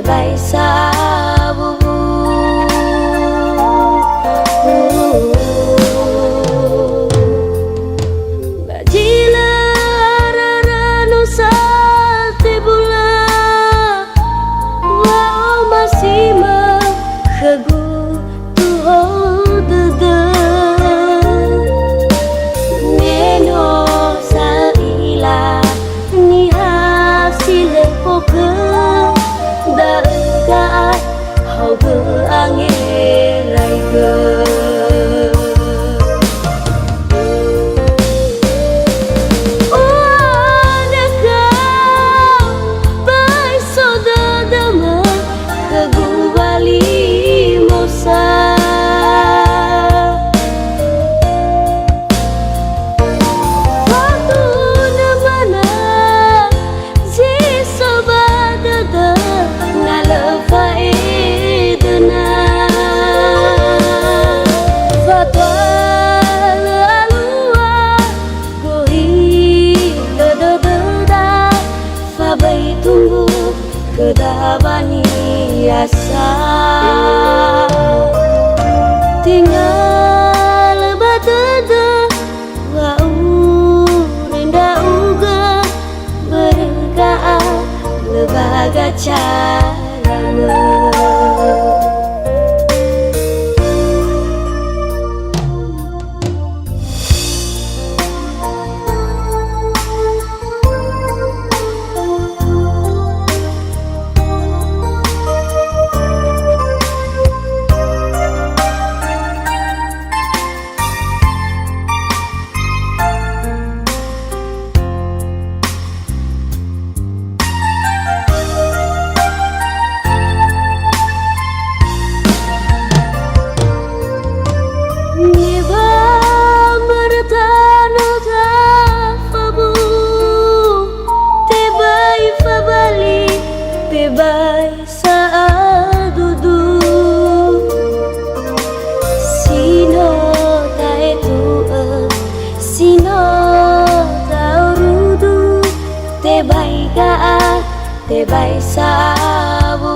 te bai sabu bajila rarano sa te bula wa masima khagu tu ho de neno sa ila ni hasil poke da ga hau ge ange rai ge kedabani asa tinggal bateda wa renda uga berka lebaga cara bai saadudu sino tae tu sino taurudu te bai ga te bai sabu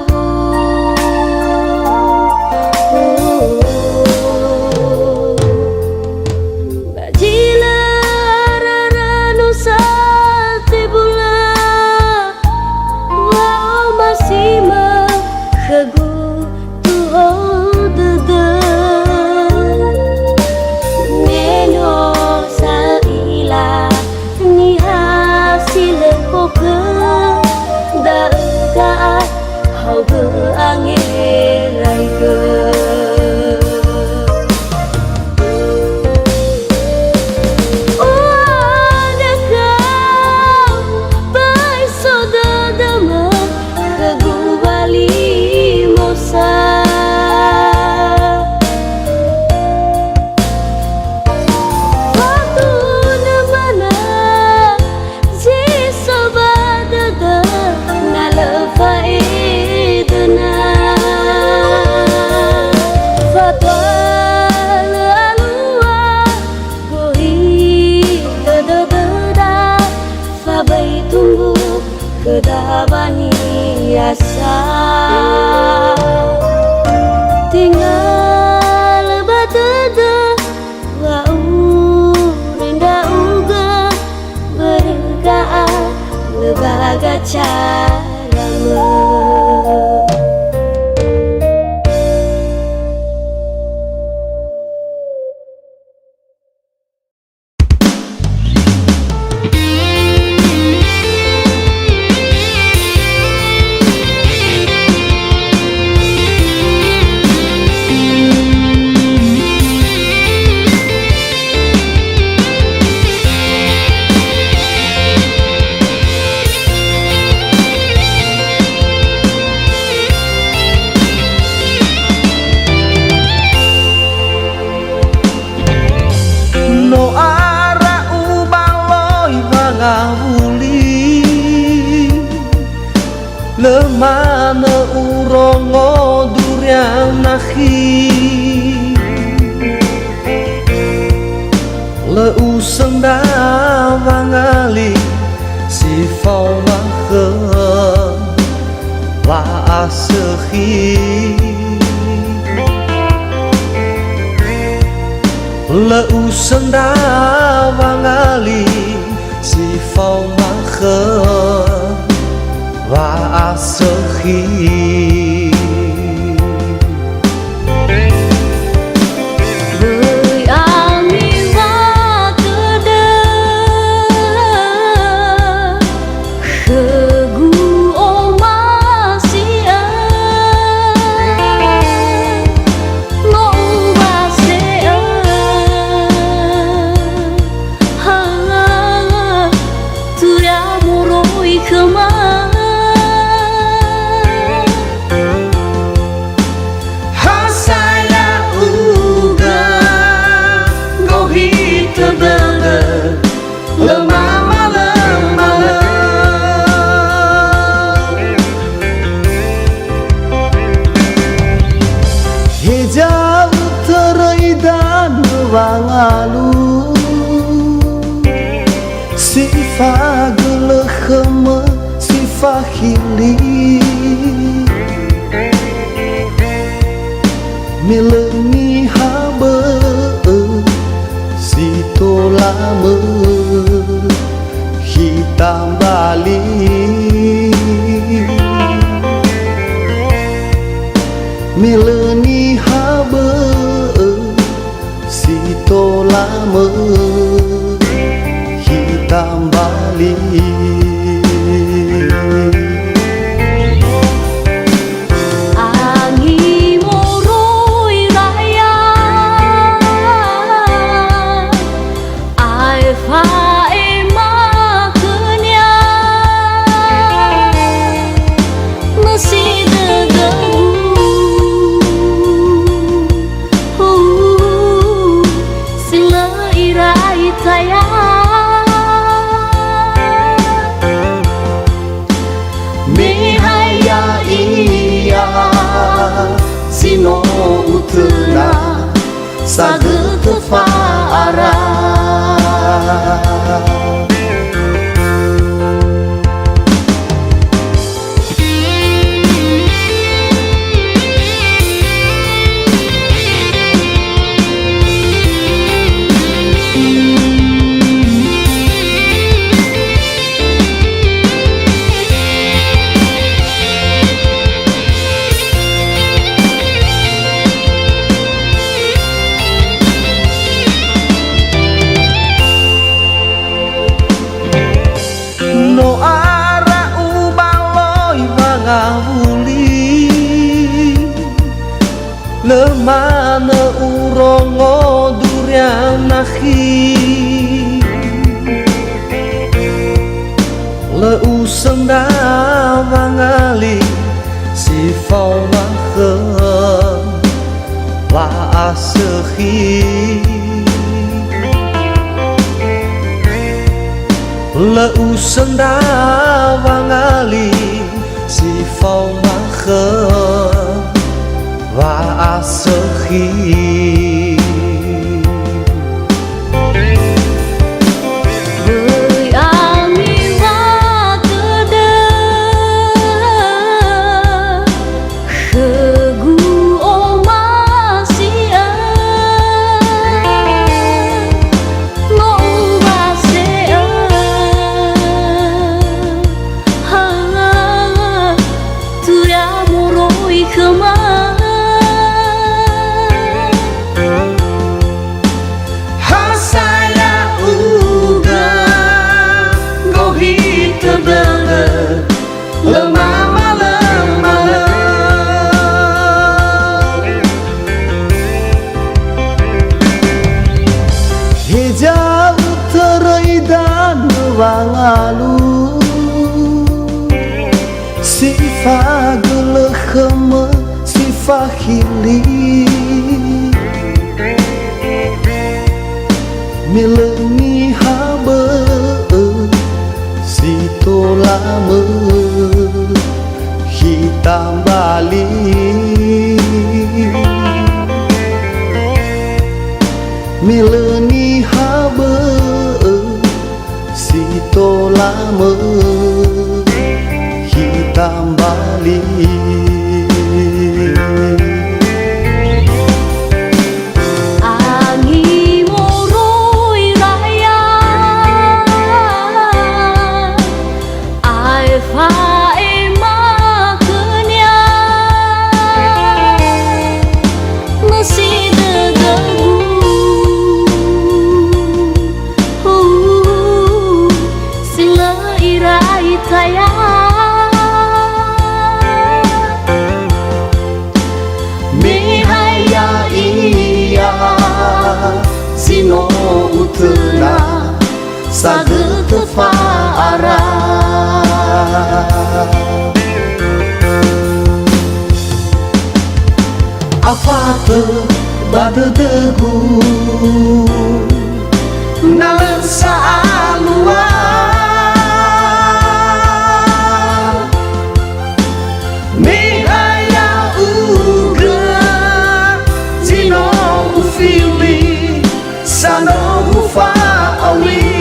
bajila rarano sa te bula masima khagu tu ho de neno sa ila ni hasil poke da ga hau ge ange rai ge kedabani asa tinggal bateda wa renda uga berka lebaga cara lemana urongo durian nakhi le usang da vangali si fauna khe la asehi leu senda wangali si phao ma khơ và asehi Hijau terai dan wangalu sifa gelehema sifa hili milengi habe si tolame hitam bali mileni habe si tolame hitam bali Angin moroi raya ai phải mà cứ nya masih Mihaya iya sino utena sagut faara no ara ubaloi mangawuli lemana urongo durian nahi leu senda wangali si phao ma khơ la asehi leu senda wangali si phao ma khơ và asehi Hijau terai dan wangalu sifa gelehema sifa hili milengi habe si tolame hitam bali mileni habe si tolame hitam bali saalua mi aya ugra zino ufili sano ufa awi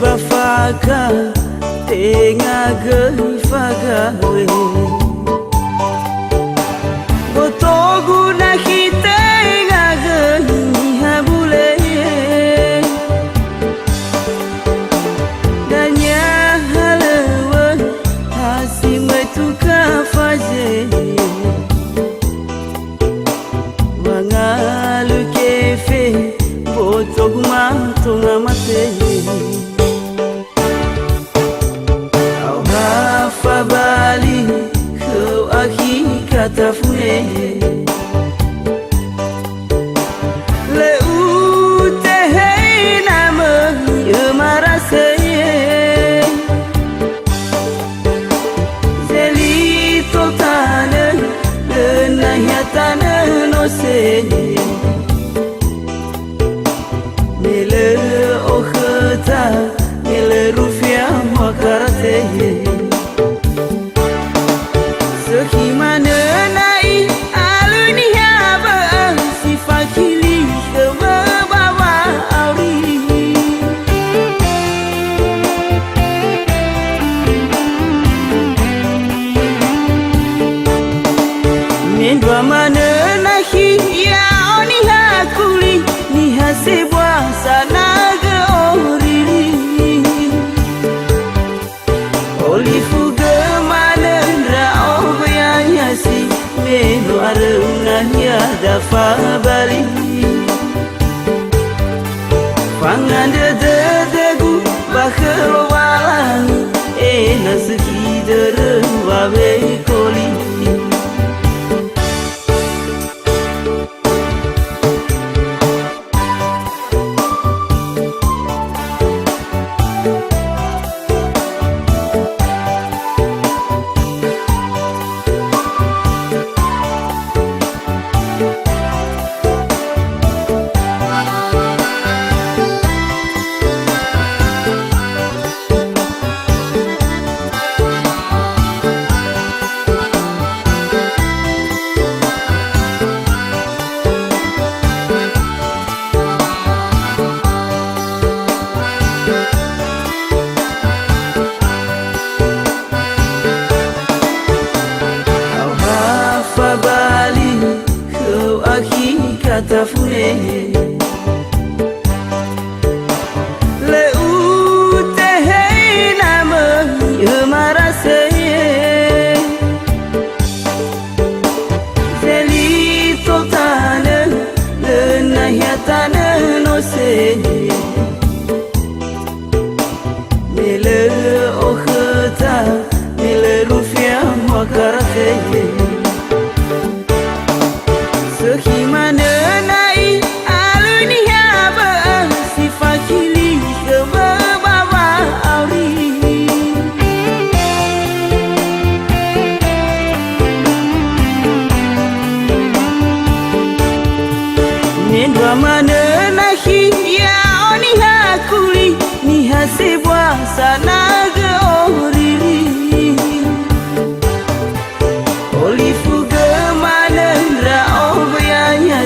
bafaka tengah gefagawe botogu na kita ngageni habule danya halewa hasime tukafaje wangalu kefe botogu matunga mate Bali kau akhi kata fune le ute hey nama ye marase zeli totane le nahyatane no se mele okhta mele rufia makarate Gimana nai aluni haba sifakili kebawa auri Nendwa mana nahi ya oni hakuli ni hasibwa sana ge oriri Olifu gemana si meno aruna ya dafa bali pangan de gu bakhro walang nasiki der wabe koli kata fune le ute hey nama ye marase zeli totane le nahyatane no se mele okhta mele rufia makarate Gimana nai aluni haba sifakili kebawa auri Nendwa mana nahi ya oni hakuli ni hasibwa sana ge oriri Olifu gemana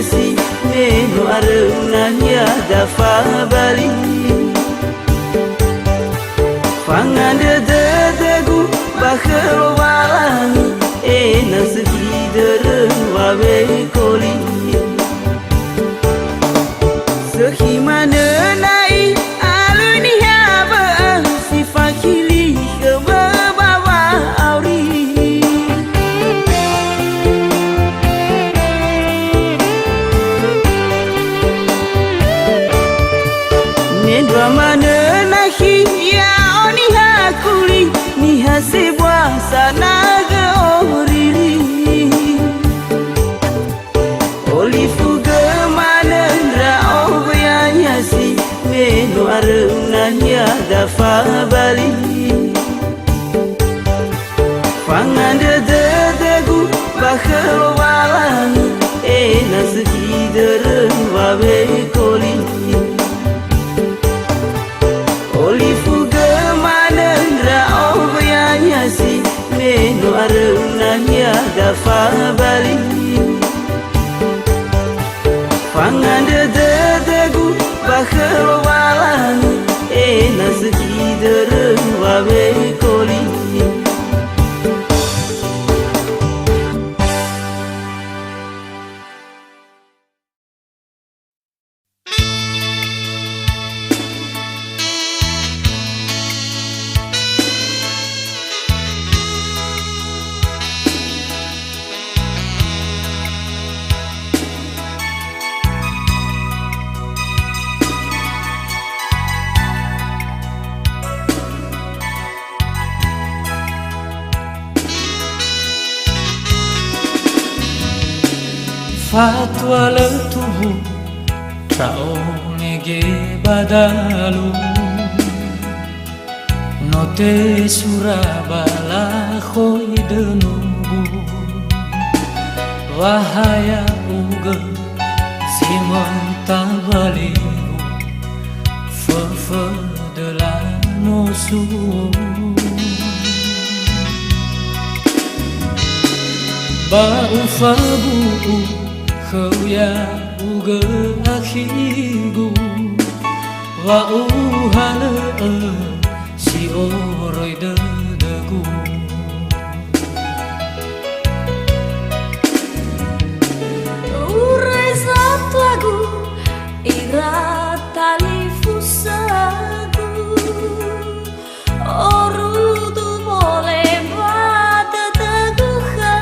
si meno aruna ya dafa bali pangan de gu bakhro walang nasiki der wabe koli Gimana nai aluni haba sifakili kebawa auri Pamane nahi ya oni hakuli ni hasibwa sana gaorili Olifuga manendra obyanya si meno arunanya dafa bali Panganda dadagu bakhalwalan nazkider wabe koli Olifuga manendra obyanya si meno arunanya dafa bali Panganda dadagu bakhalwalan nazkider wabe koli Fatwa letuhu trao nege badalu Note surabala khoi denubu Wahaya uga simon tabalibu Fe de la nosu Ba ufabu khâu ya uga akhigu wa uhana si oroi dadagu Urai satu lagu ira tali fusagu Oru tu boleh bada teguha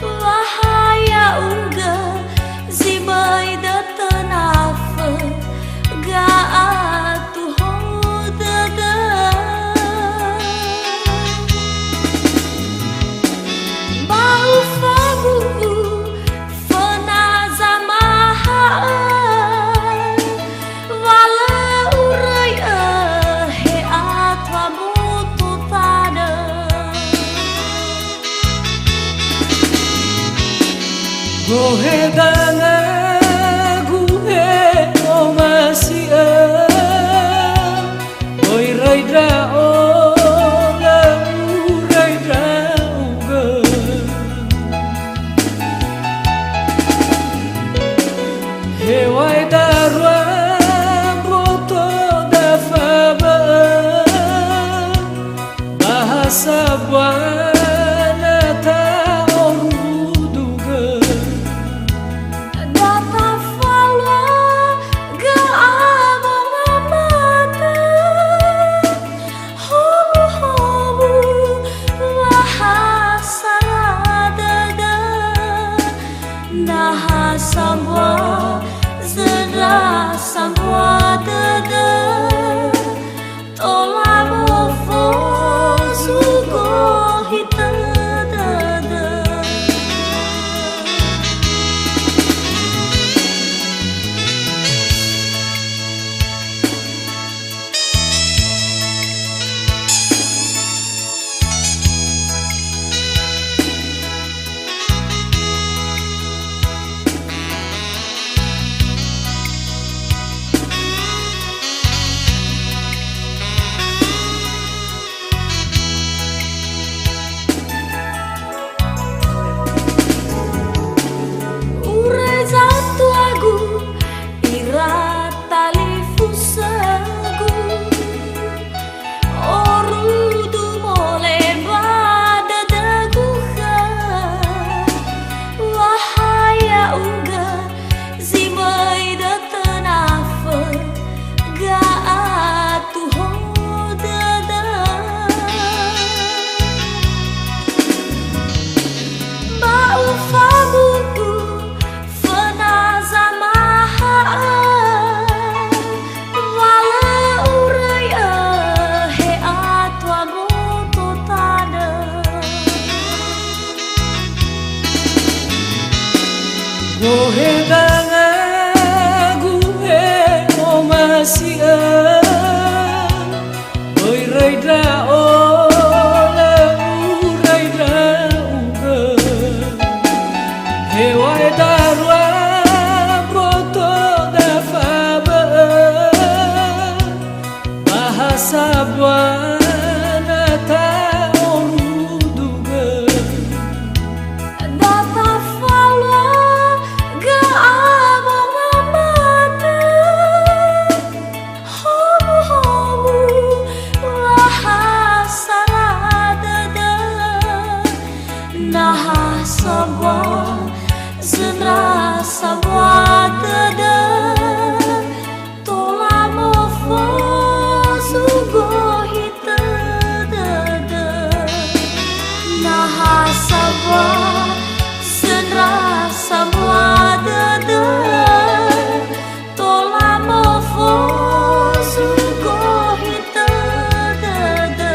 Wahaya uga zimai datanafa Ga atu hodada Bau fabu fana zamahaan Wala urai he atwa mutu tada Gohe dana guhe omasia Oi raidra ola uraidra uga Hewai darwa boto dafaba Bahasa buana ta oruduga Data falwa ga abamamata Hobu hobu wahasaradaga Naha sambwa zedra sambwa dada Tola mofo sugo hitadada Urai satu lagu ira tali fusagu Oru tu boleh bada daguha Wahaya uga zimai datanafa Ga atu hodada Bau fabu fana zamahaan Nah sabwa zenra sabwa dada tola mofo sugo hita dada. Nah sabwa zenra sabwa dada tola mofo sugo hita dada.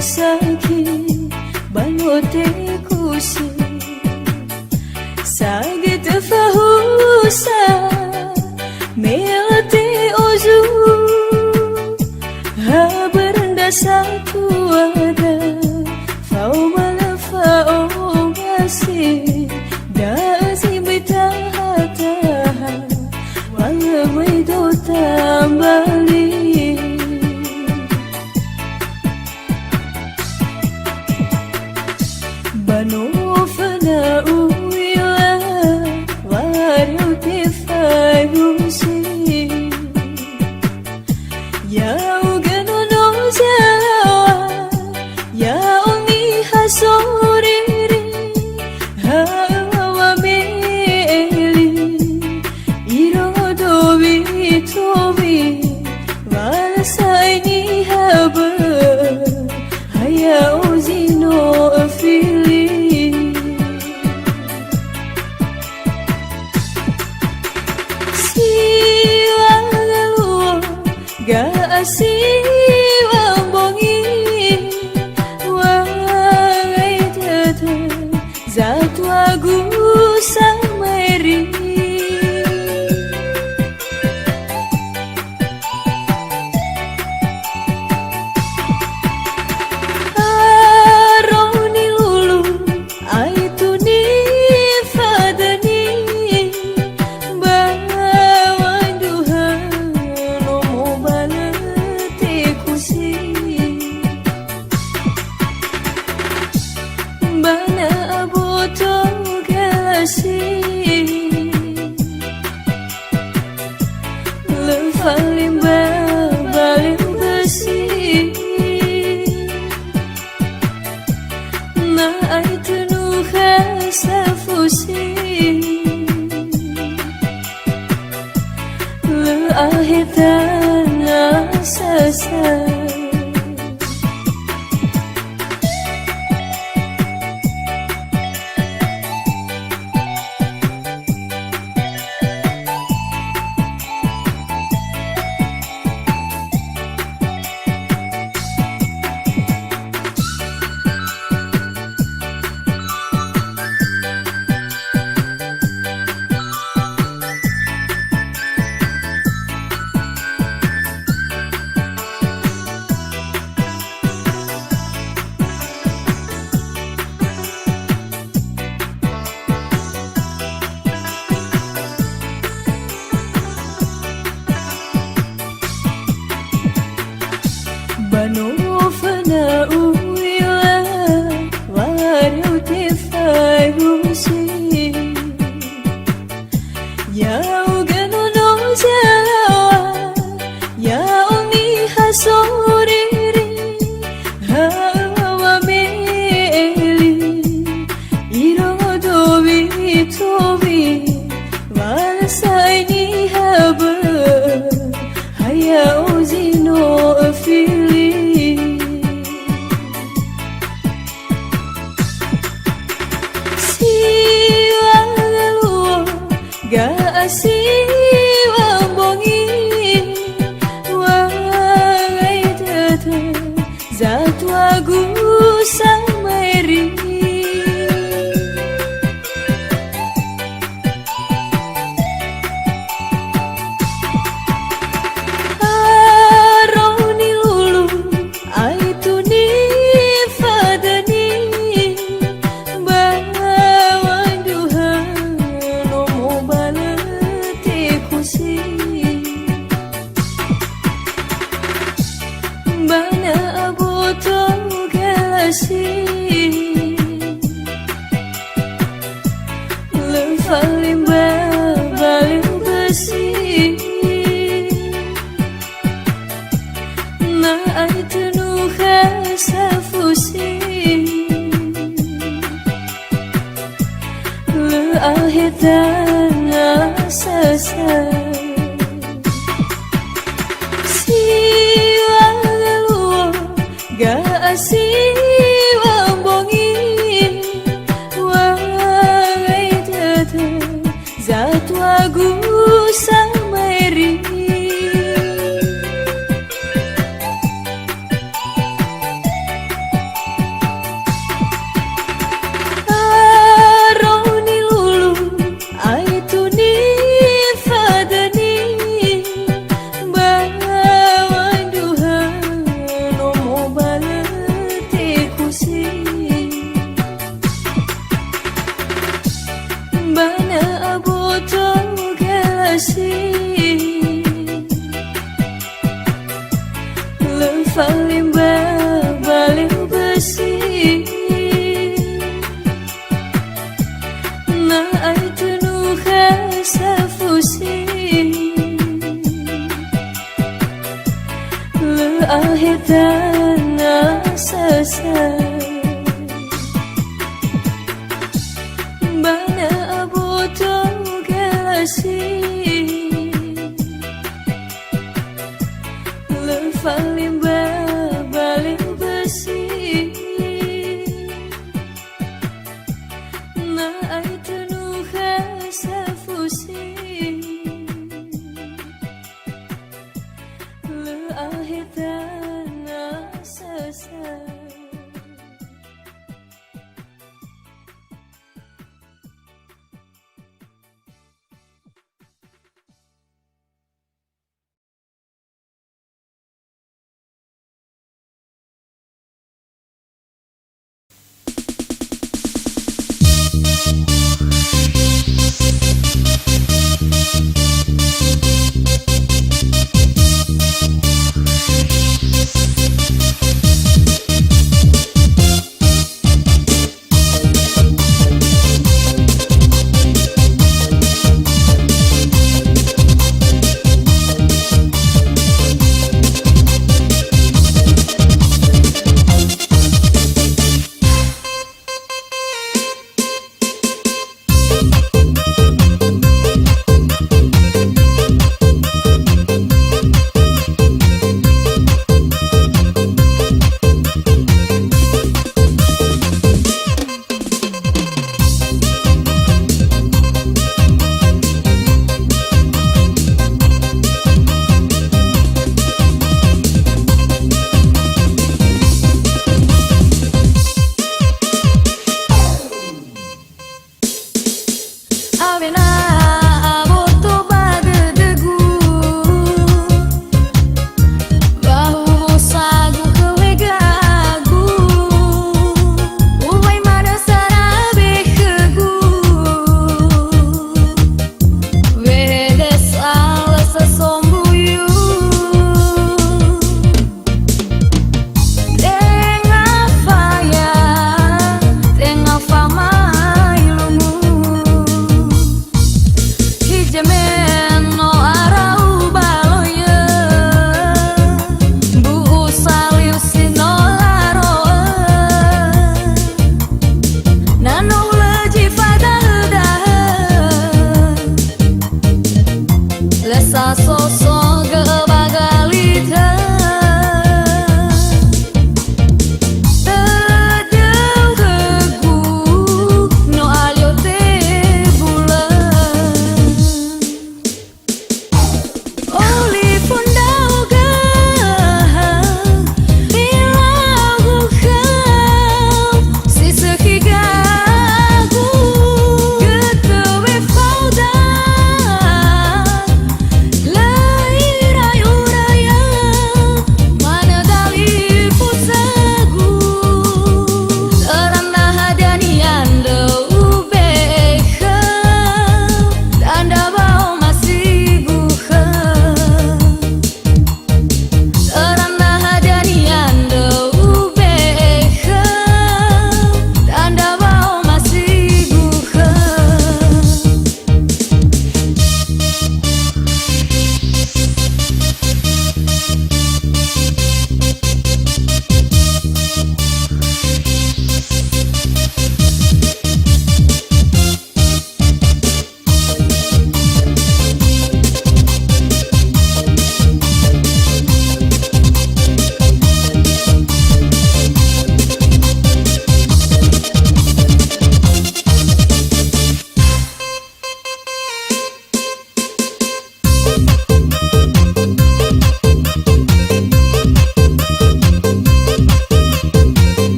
Saki banote kusi Sagit fahusa Melte ozu Haberanda satu ada Fau malafa o masih Dasi betahataha Walau itu tambali na uila Warau te fai husi Yau gano no jawa Yau ni hasoriri Hawa meli Iro dobi tobi Walasai ni haba Haya ozino afili Siwa galuo ga siwa bongi Wangai tata Zatu agu samari Aroni lulu Aitu ni fadani Bawan duhan Nomo balate kusi Bana aboto galasi Lefalim balim besi Na aitu nuha safusi Le ahitana sasa Siwa galuo ga siwa bongi Wangai tata Zatu agu samari Aroni lulu Aitu ni fadani Bawan duhan Nomo balate kusi Bana aboto galasi Lefalim balim besi Na aitu nuha safusi Le ahitana sasa Bana aboto galasi Lefalim balim besi Na aitu nuha safusi Le ahitana sasa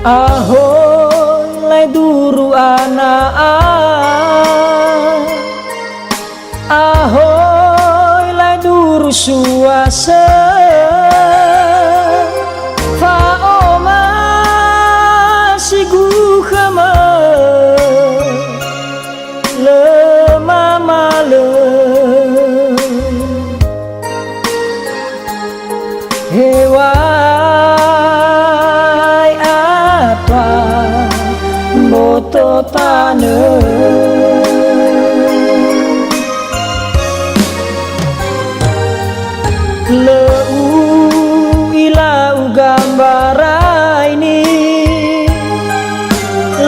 Ahoy lai duru anak, ahoy lai duru suasa, fa oma sigu khama le mama le hewai apa boto tanah leu ilau gambara ini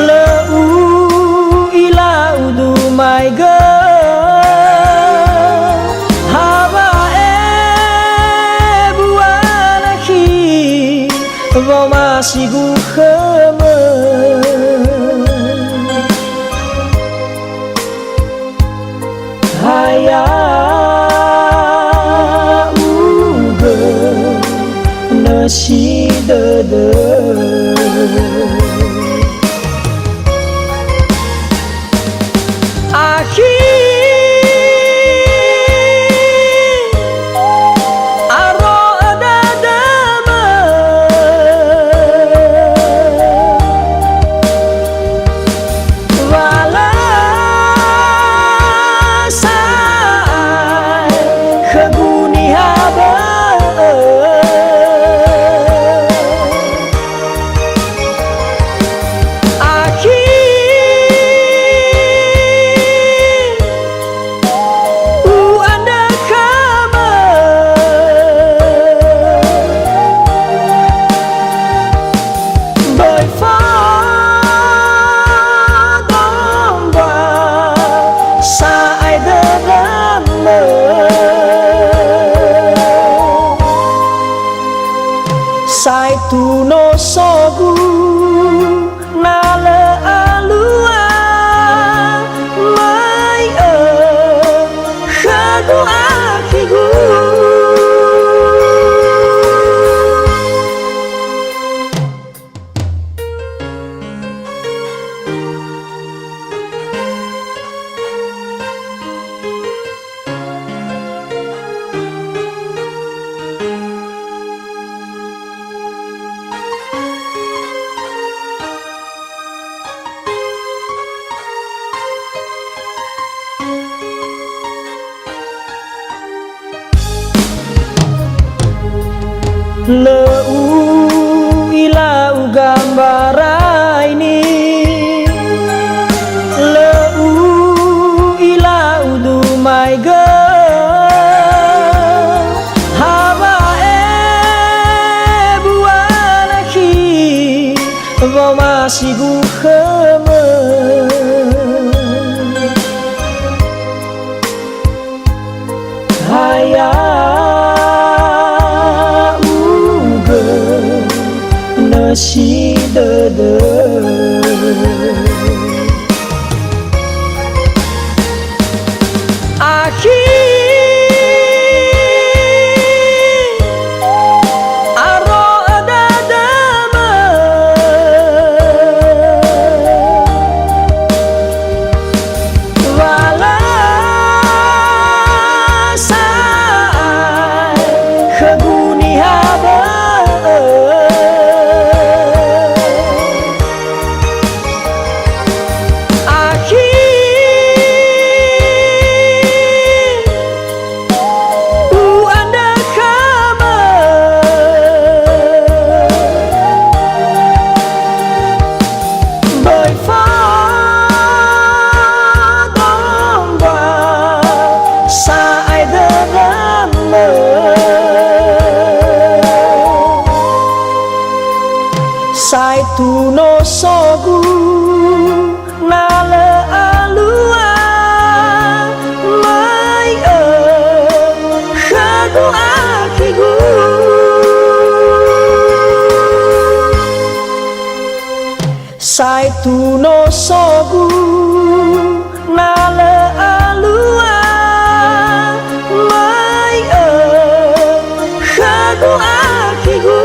leu ilau dumai ge haba buanahi vau masih gu khama haya nasi dede aro dadama wala sai khaguni haba sai tu no sogu nale alua mai khagu akhigu leu ilau gambara ini leu ilau dumai ge haba buanahi vau masih gu khama haya nasi dede aro dadama wala sai khaguni haba sai tu no sogu nale alua mai khagu akhigu sai tu no sogu nale alua mai khagu akhigu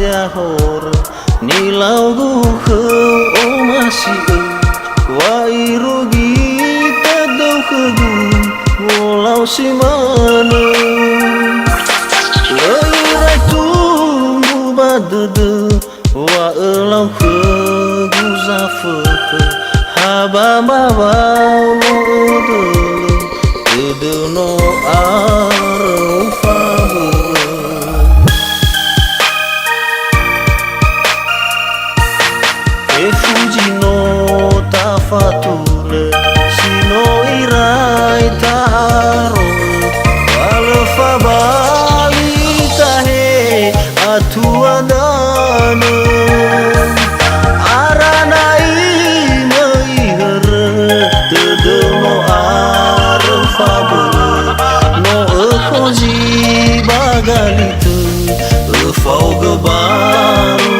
dia hor nilau guhe o masih wai rugi tadau kegu walau si mana leirai tunggu badede wa elau kegu zafeke haba baba mode ede no arufa Fuji no tafature sino irai taro wale fabali tahe atu adana aranai meihere tede no arfabe no ekoji bagalitu efau gebaru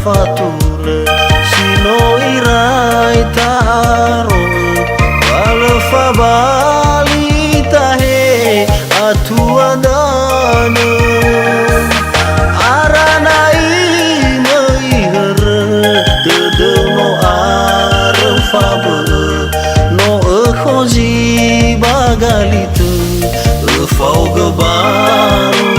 fature sino irai taro wale fabali tahe atu adana aranai meihere tede no arfabe no ekoji bagalitu efau gebaru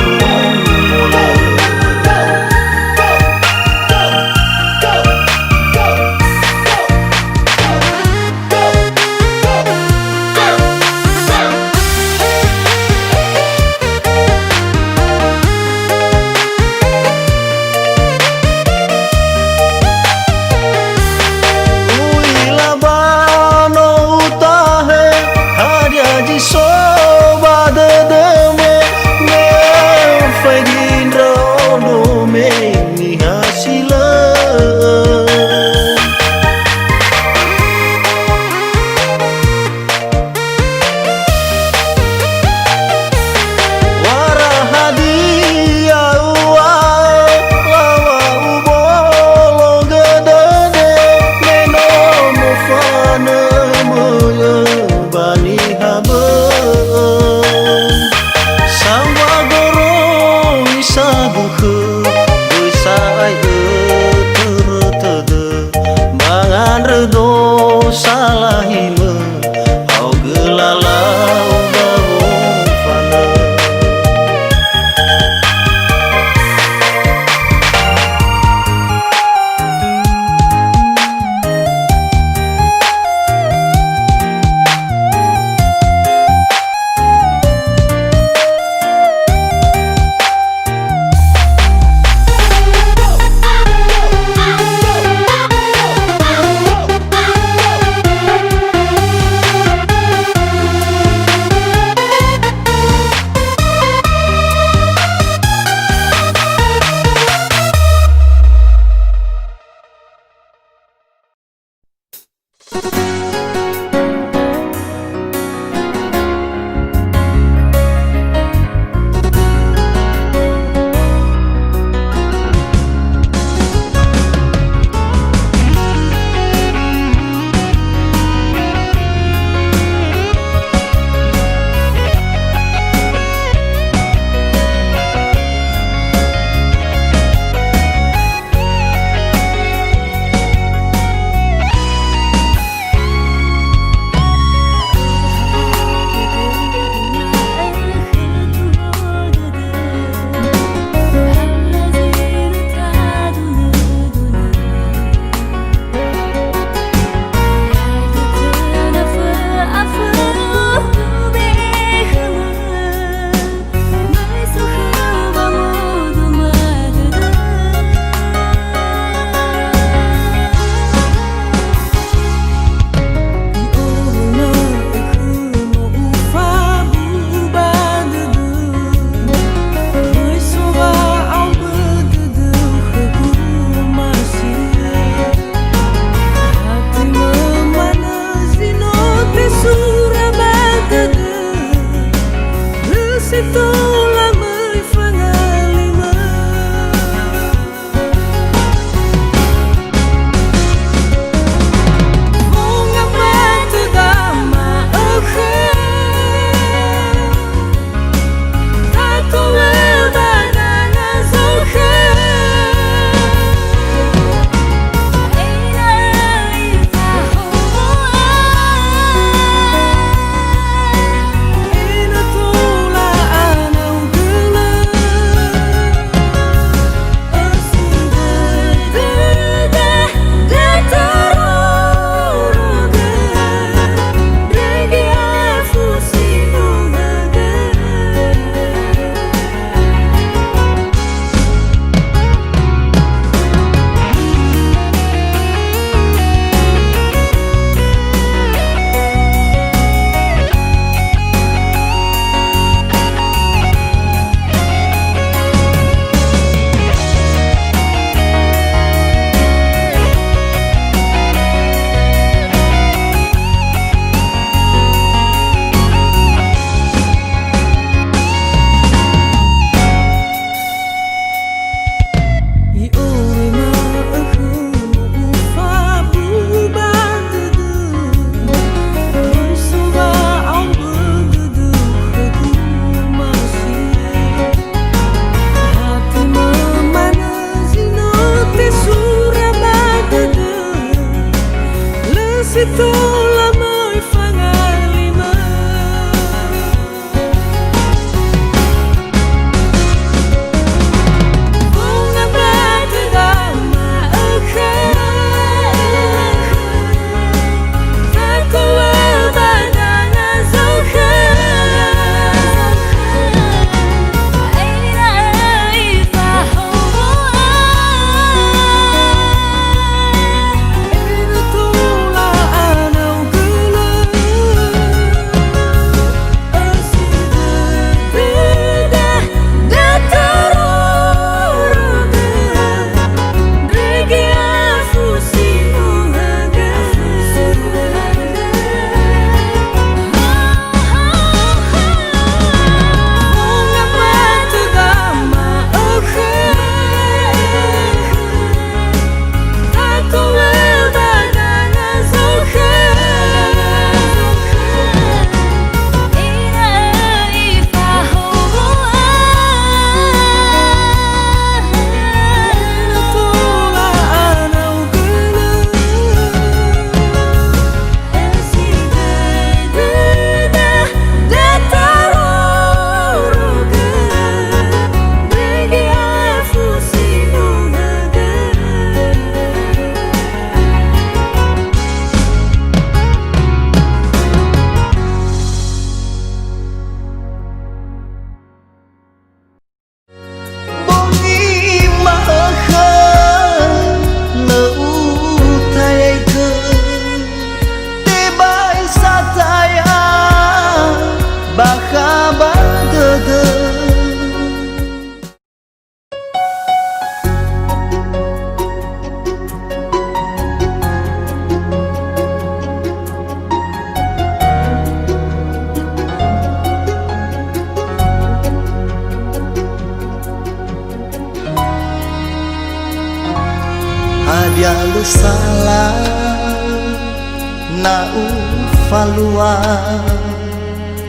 soba de deme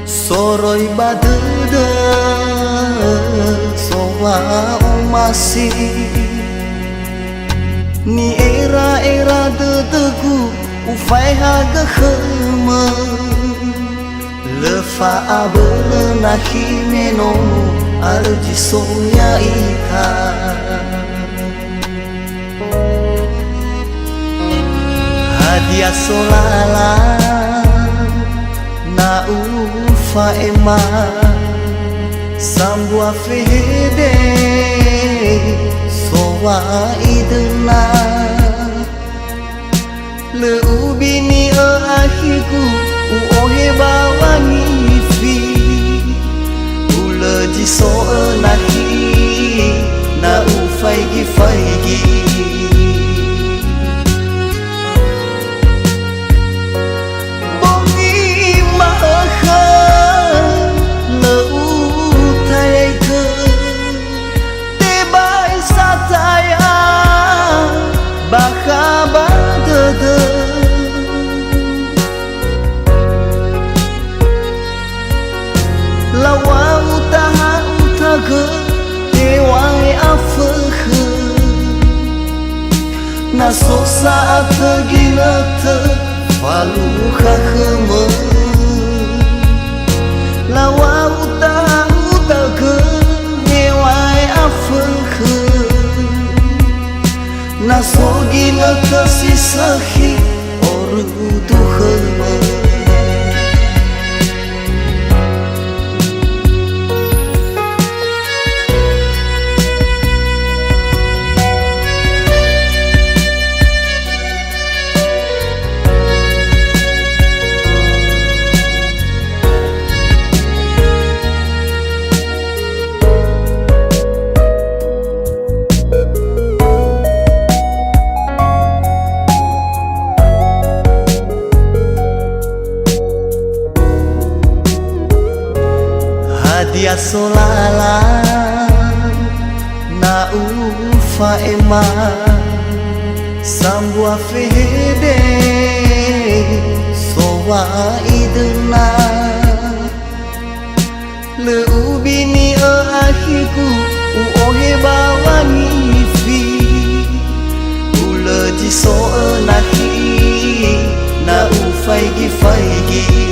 soroi badede sowa masih ni era dedegu ufai haga khema lefa abenahi meno arji soya ika hadiah solala na ufa ema sambua fede sowa idena le ubini ahiku uohe bawani fi uleji so nahi na ufaigi faigi so saat gila te falu khkhme lawa uta ke hewai afkh na so gila te sisahi oru tu khme dia solala na ufa ema sambua fede sowa idena le ubini ahiku uohe bawani fi uleji so nahi na ufaigi faigi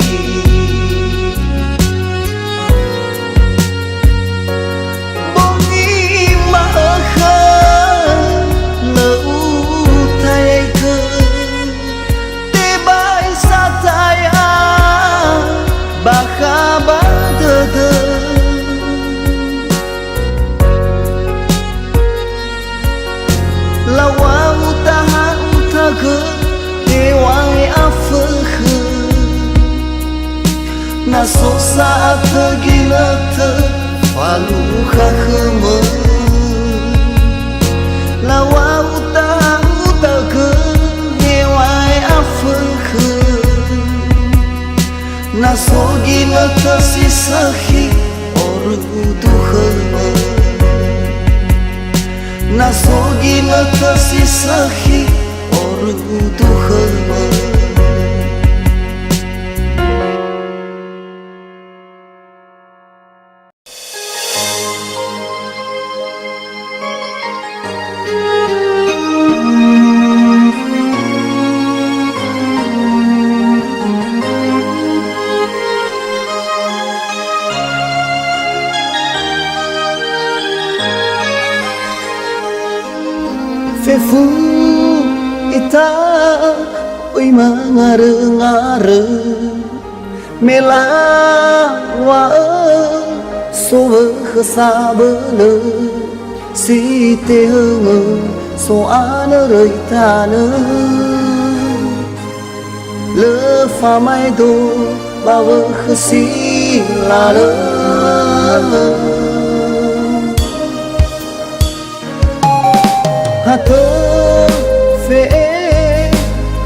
na so saat gila te falu khkhme lawa uta ke hewai afkh na so gila te sisahi oru tu khme na so gila te sisahi oru tu khme Fefu ita oi mangare melawa so khsabele si te so an rơi tane le fa mai do ba khsi la le hato fe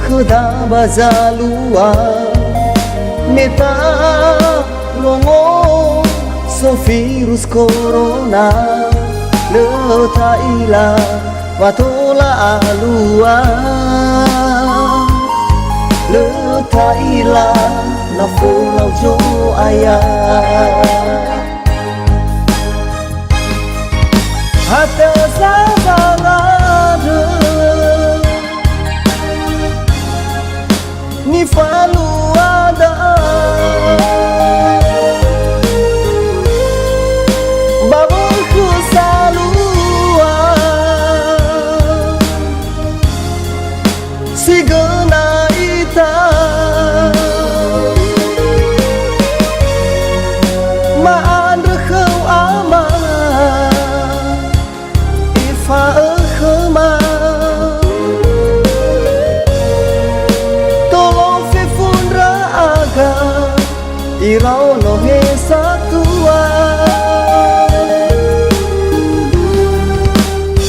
khuda bazalua meta longo so virus corona le taila watola alua le taila na fulau jo ayah hata sabalada ni faluada babaku salua sigana ita maan rekhau ama ifa khama tolong fefundra aga irau no he satua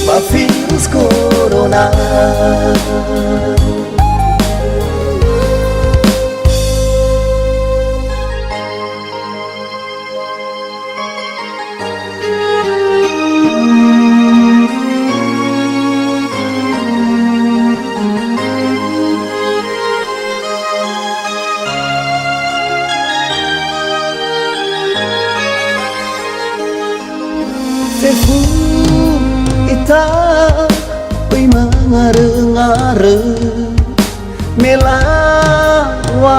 ma virus corona Sefu ita ui mangare mela wa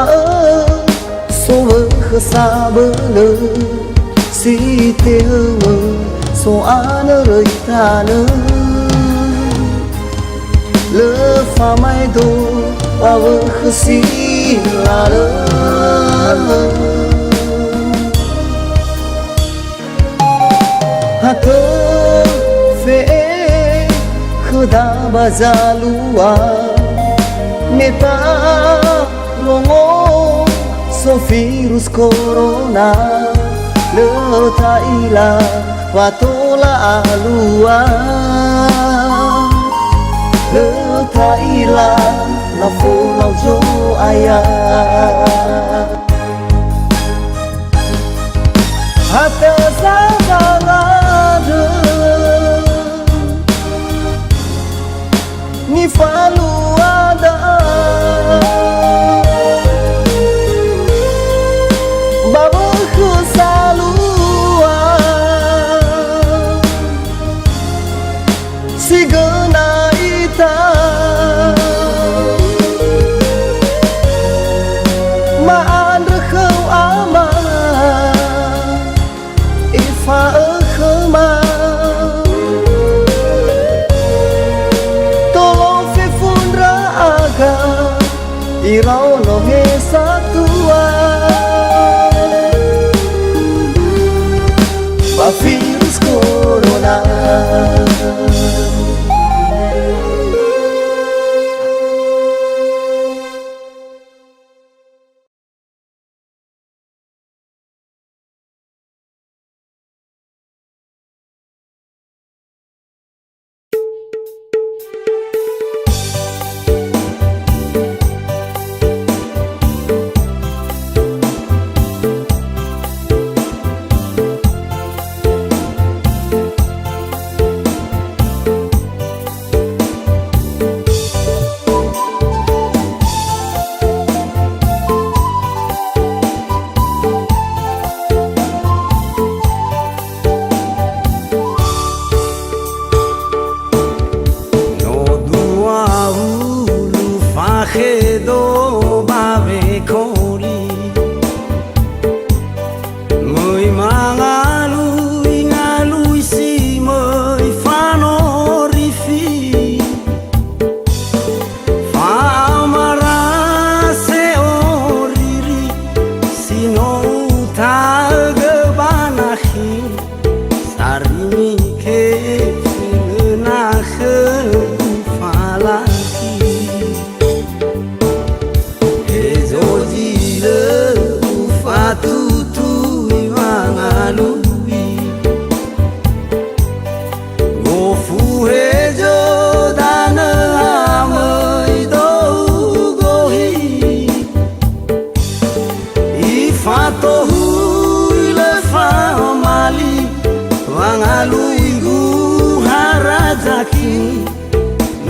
so khsabele si te so ana reitana le fa mai do wa khsi la hata fe khuda bazalua neta longo so virus corona le taila watola alua le taila na fulau jo ayah hata sabalada ni faluada babaku salua sigana ita maan rekhau ama ifa khama tolong fefundra aga irau no he satua ma virus corona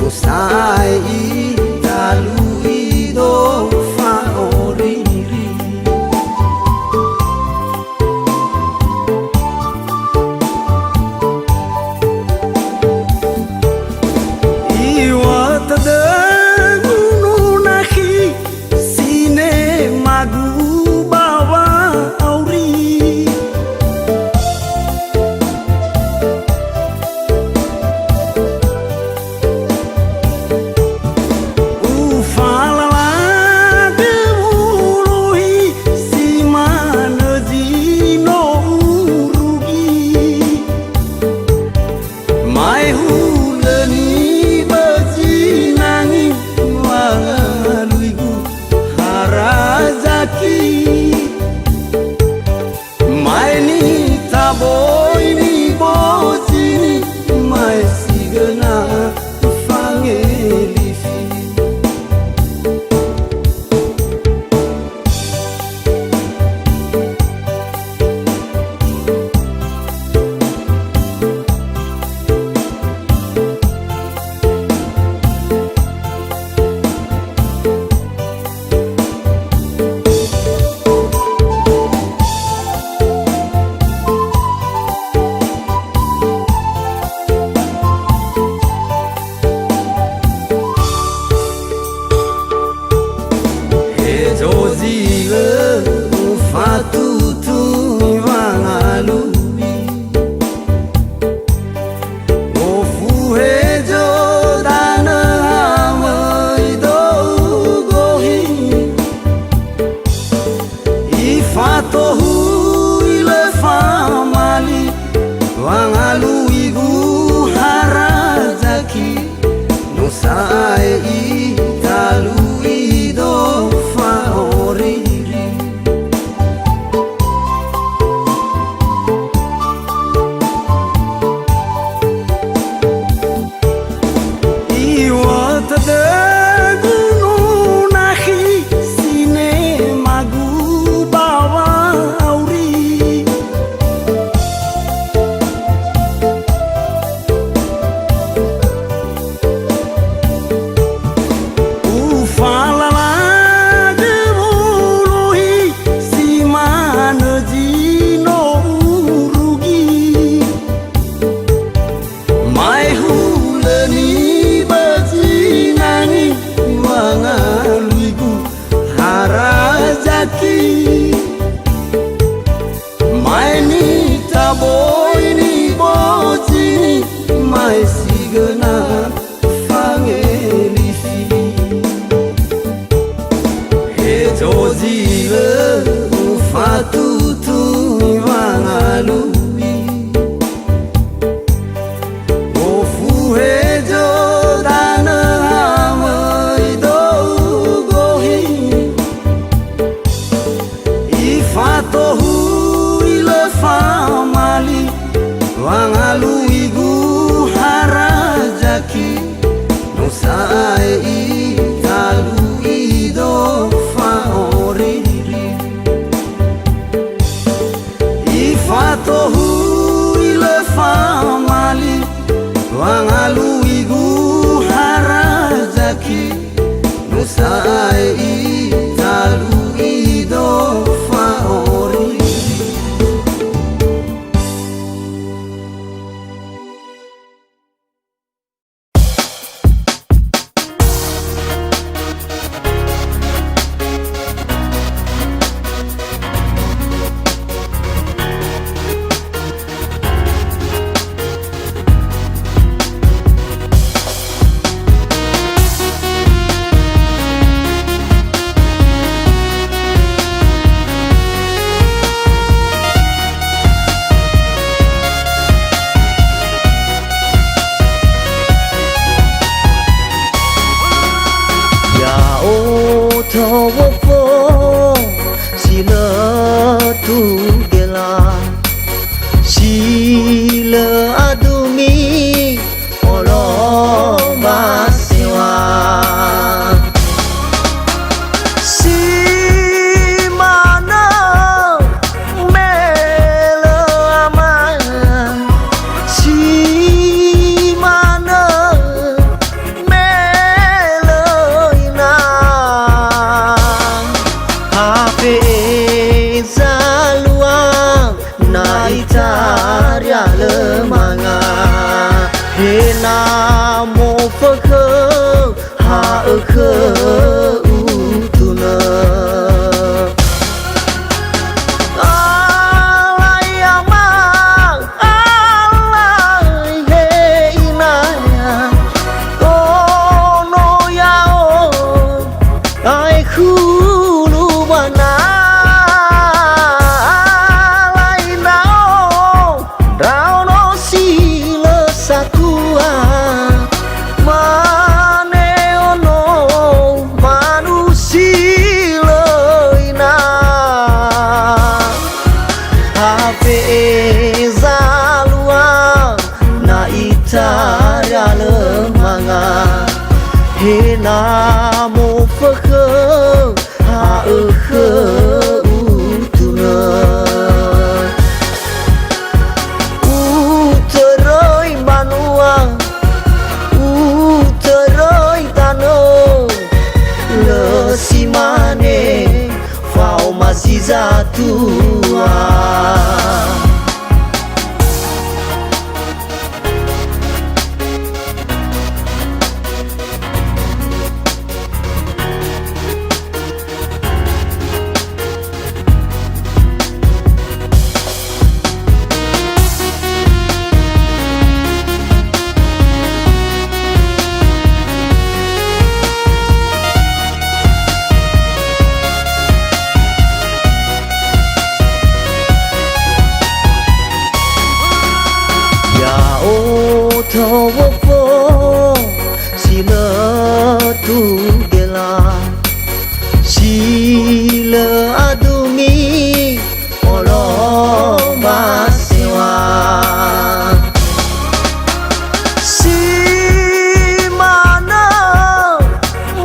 Sai dalui do fa boy ni bozini mai sigana fangelifi Mane ono he na mo phơ khơ ha ơ khơ u tu nơ u tơ rơi manua u tơ rơi ta nô lơ si mane vào mà si ra tua thâu vô vô si lơ tu gela si lơ adumi olo basewa si mana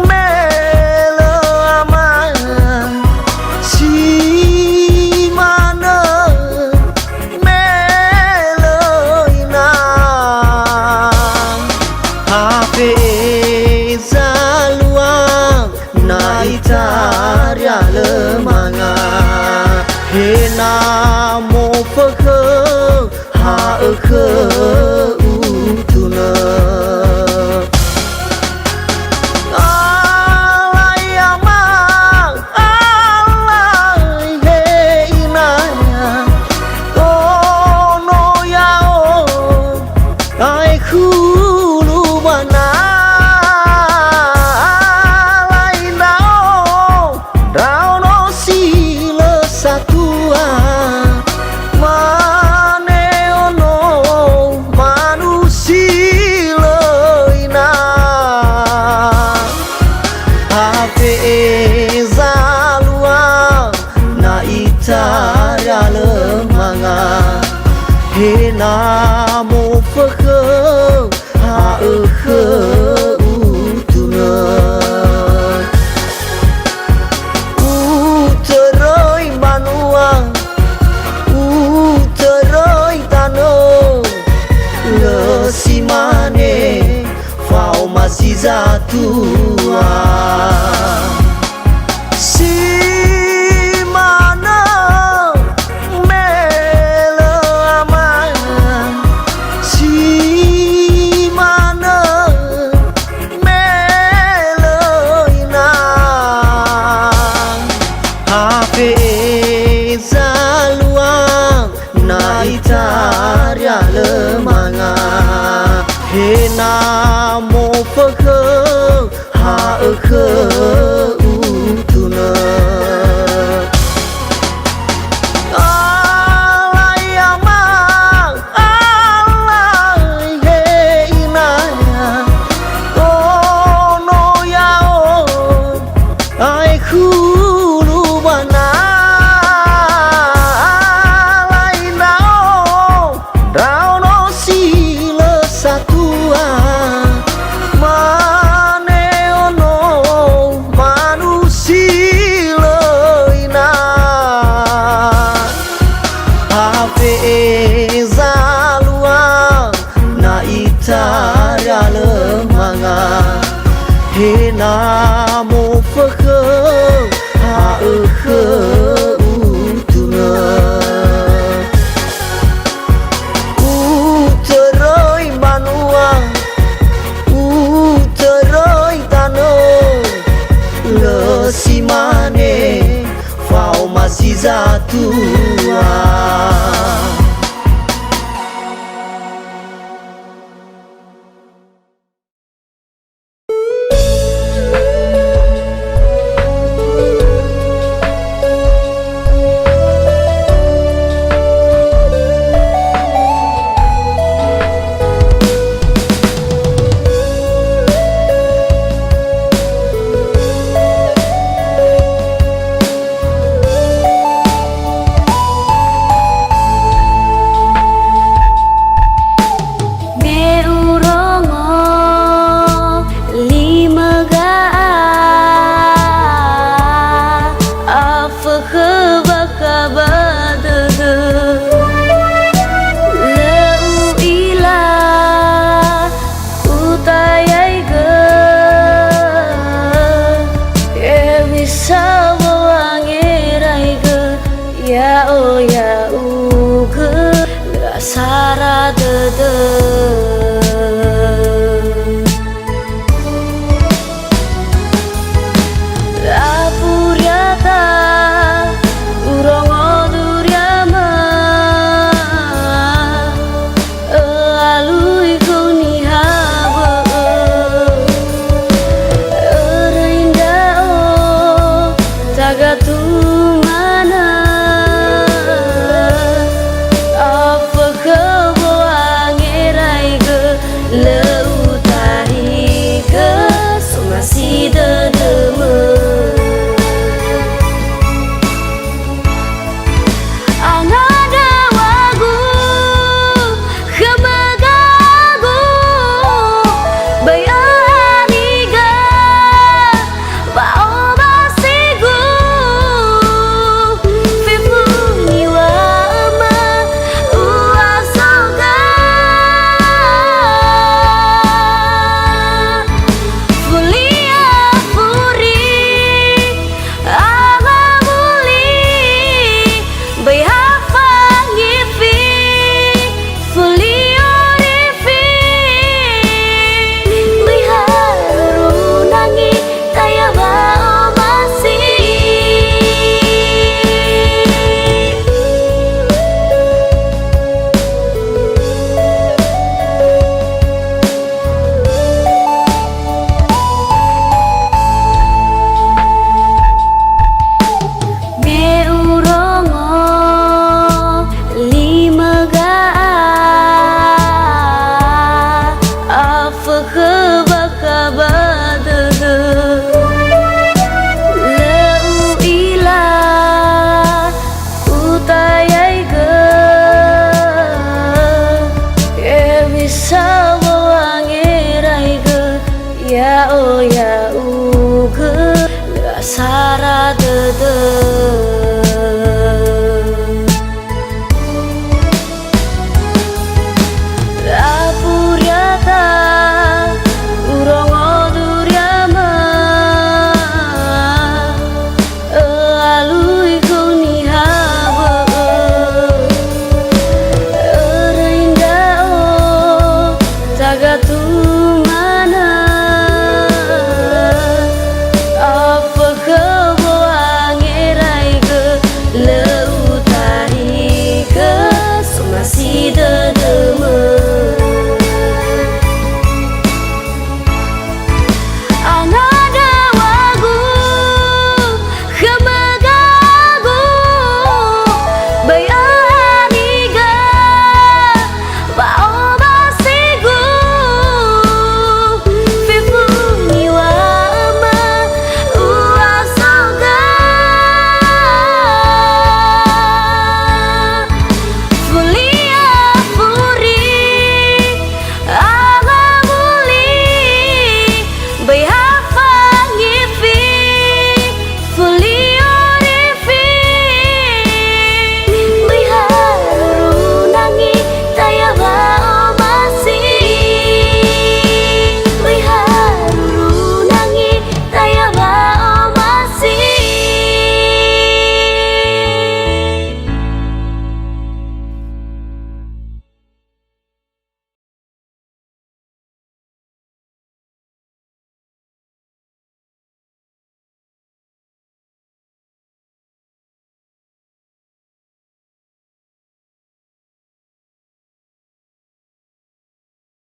melo ama si mana itaria lemanga he na mo phơ khơ ha ơ khơ u tu nơ alai ama alai he ina o no ya o ai khu lu bana itaria lemanga he na mo phơ khơ ha ơ khơ u tu nơ u tơ rơi manua u tơ rơi ta nô lơ si mane vào mà si ra tua itaria lemanga he na mo phơ khơ ha ơ khơ u tu nơ alai ama alai he ina o no ya o ai khu lu bana itaria lemanga he na mo